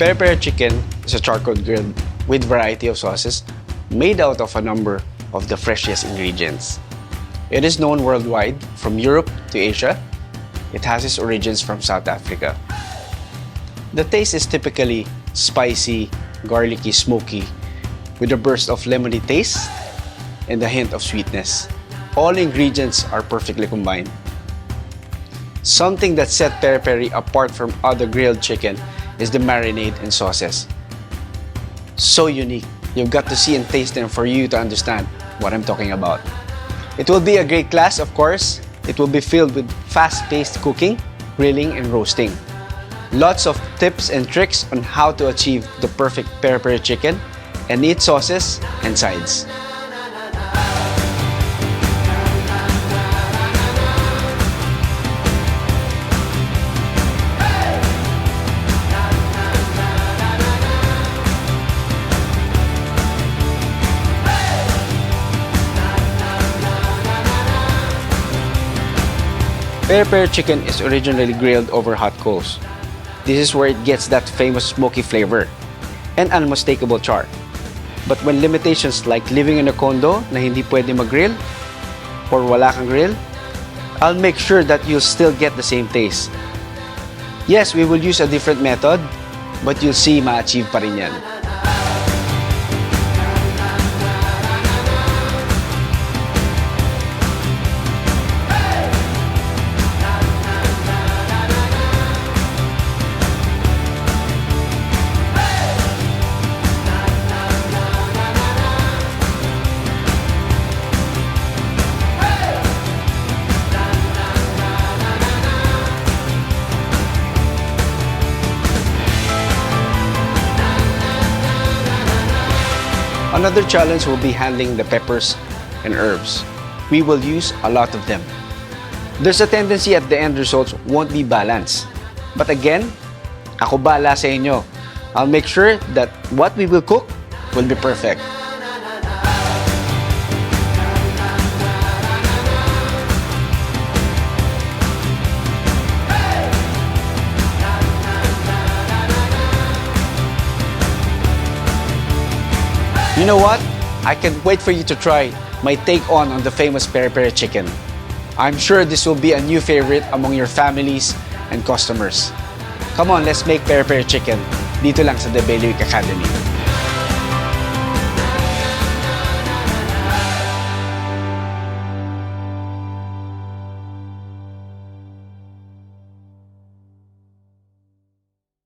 Peri-Peri Chicken is a charcoal grilled with variety of sauces made out of a number of the freshest ingredients. It is known worldwide from Europe to Asia. It has its origins from South Africa. The taste is typically spicy, garlicky, smoky, with a burst of lemony taste and a hint of sweetness. All ingredients are perfectly combined. Something that set Peri-Peri apart from other grilled chicken is the marinade and sauces. So unique. You've got to see and taste them for you to understand what I'm talking about. It will be a great class, of course. It will be filled with fast-paced cooking, grilling, and roasting. Lots of tips and tricks on how to achieve the perfect Peri-Peri chicken and its sauces and sides. Peri-Peri chicken is originally grilled over hot coals. This is where it gets that famous smoky flavor and unmistakable char. But when limitations like living in a condo na hindi pwede mag-grill or wala kang grill, I'll make sure that you'll still get the same taste. Yes, we will use a different method, but you'll see ma-achieve pa rin yan. Another challenge will be handling the peppers and herbs. We will use a lot of them. There's a tendency at the end results won't be balanced. But again, ako bala sa inyo. I'll make sure that what we will cook will be perfect. You know what? I can't wait for you to try my take on the famous Peri-Peri chicken. I'm sure this will be a new favorite among your families and customers. Come on, let's make Peri-Peri chicken dito lang sa The Bailiwick Academy.